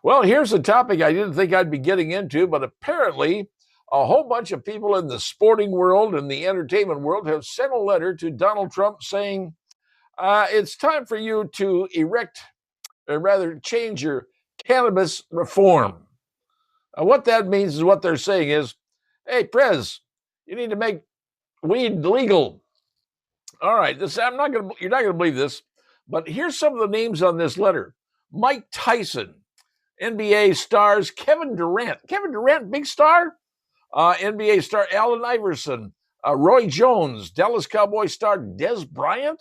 Well, here's a topic I didn't think I'd be getting into, but apparently a whole bunch of people in the sporting world and the entertainment world have sent a letter to Donald Trump saying it's time for you to erect, or rather change your cannabis reform. What that means is what they're saying is, hey, Prez, you need to make weed legal. All right, you're not gonna believe this, but here's some of the names on this letter. Mike Tyson, NBA stars Kevin Durant. Kevin Durant, big star. NBA star Allen Iverson. Roy Jones, Dallas Cowboys star Des Bryant,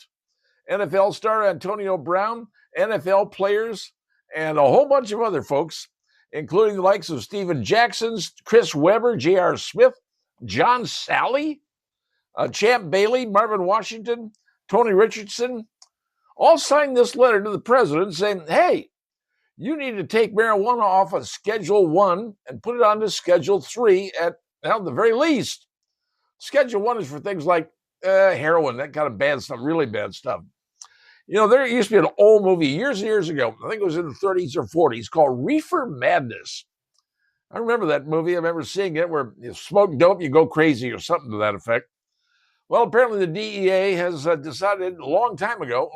NFL star Antonio Brown, NFL players, and a whole bunch of other folks, including the likes of Steven Jackson, Chris Webber, J.R. Smith, John Sally, Champ Bailey, Marvin Washington, Tony Richardson, all signed this letter to the president saying, hey, you need to take marijuana off of Schedule 1 and put it onto Schedule 3 at the very least. Schedule 1 is for things like heroin, that kind of bad stuff, really bad stuff. You know, there used to be an old movie years and years ago, I think it was in the 30s or 40s, called Reefer Madness. I remember that movie. I remember seeing it where you smoke dope, you go crazy or something to that effect. Well, apparently the DEA has decided a long time ago,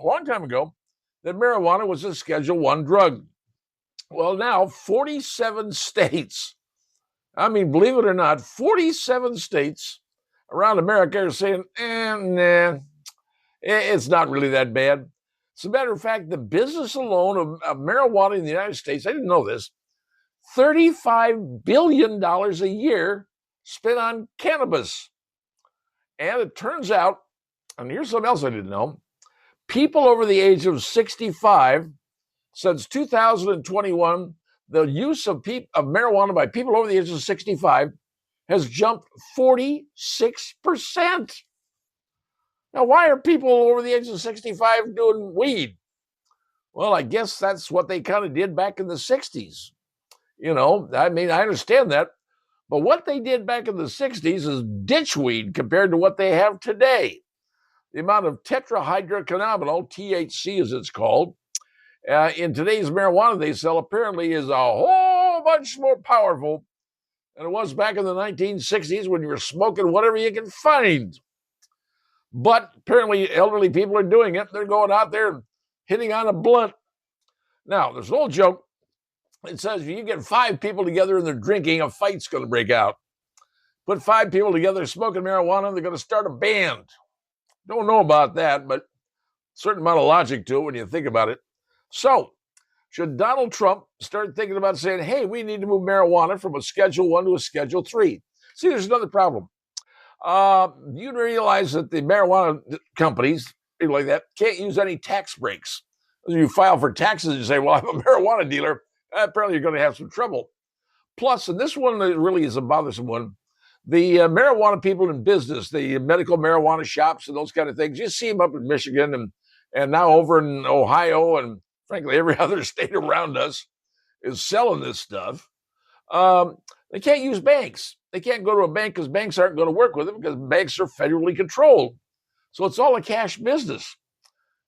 that marijuana was a Schedule 1 drug. Well, now 47 states, I mean, believe it or not, 47 states around America are saying, nah, it's not really that bad. As a matter of fact, the business alone of marijuana in the United States, I didn't know this, $35 billion a year spent on cannabis. And it turns out, and here's something else I didn't know, people over the age of 65, since 2021, the use of marijuana by people over the age of 65 has jumped 46%. Now, why are people over the age of 65 doing weed? Well, I guess that's what they kind of did back in the 60s. You know, I mean, I understand that. But what they did back in the 60s is ditch weed compared to what they have today. The amount of tetrahydrocannabinol, THC as it's called, in today's marijuana they sell apparently is a whole bunch more powerful than it was back in the 1960s when you were smoking whatever you can find. But apparently elderly people are doing it. They're going out there and hitting on a blunt. Now, there's an old joke. It says if you get 5 people together and they're drinking, a fight's going to break out. Put 5 people together smoking marijuana, they're going to start a band. Don't know about that, but a certain amount of logic to it when you think about it. So, should Donald Trump start thinking about saying, hey, we need to move marijuana from a Schedule 1 to a Schedule 3? See, there's another problem. You realize that the marijuana companies, people like that, can't use any tax breaks. You file for taxes and say, well, I'm a marijuana dealer. Apparently, you're going to have some trouble. Plus, and this one really is a bothersome one, the marijuana people in business, the medical marijuana shops and those kind of things, you see them up in Michigan and now over in Ohio and frankly every other state around us is selling this stuff. They can't use banks. They can't go to a bank because banks aren't going to work with them because banks are federally controlled. So it's all a cash business.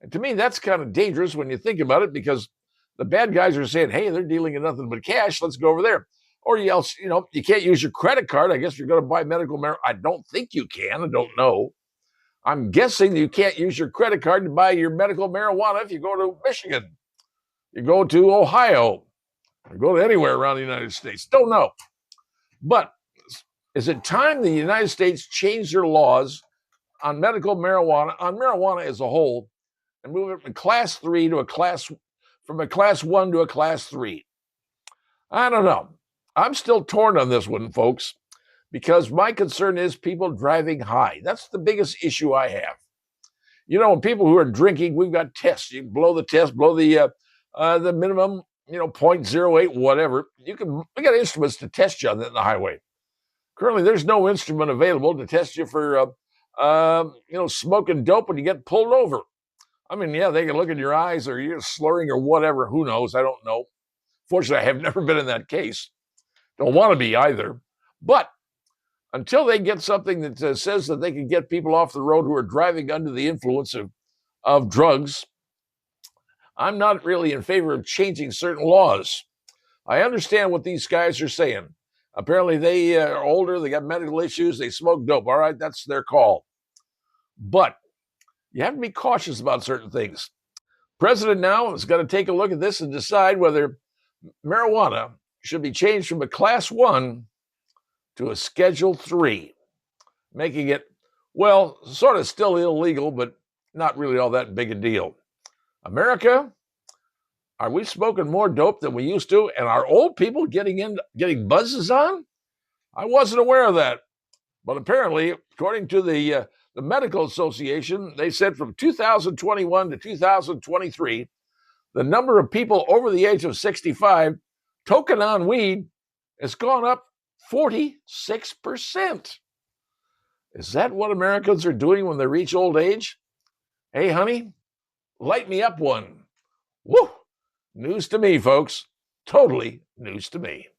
And to me, that's kind of dangerous when you think about it because the bad guys are saying, hey, they're dealing in nothing but cash. Let's go over there. Or you can't use your credit card. I guess you're going to buy medical marijuana. I don't think you can. I don't know. I'm guessing you can't use your credit card to buy your medical marijuana if you go to Michigan. You go to Ohio. Or go to anywhere around the United States. Don't know. But is it time the United States change their laws on medical marijuana, on marijuana as a whole, and move it from class 3 to from a class 1 to a class 3? I don't know. I'm still torn on this one, folks, because my concern is people driving high. That's the biggest issue I have. You know, people who are drinking, we've got tests. You blow the test, blow the minimum, 0.08, whatever. We got instruments to test you on that in the highway. Currently, there's no instrument available to test you for, smoking dope when you get pulled over. I mean, yeah, they can look in your eyes or you're slurring or whatever. Who knows? I don't know. Fortunately, I have never been in that case. Don't want to be either. But until they get something that says that they can get people off the road who are driving under the influence of drugs, I'm not really in favor of changing certain laws. I understand what these guys are saying. Apparently, they are older, they got medical issues, they smoke dope. All right, that's their call. But you have to be cautious about certain things. President now is going to take a look at this and decide whether marijuana should be changed from a class 1 to a schedule 3, making it, well, sort of still illegal, but not really all that big a deal. America, are we smoking more dope than we used to? And are old people getting buzzes on? I wasn't aware of that. But apparently, according to the Medical Association, they said from 2021 to 2023, the number of people over the age of 65 toking on weed has gone up 46%. Is that what Americans are doing when they reach old age? Hey, honey, light me up one. Woo! News to me, folks. Totally news to me.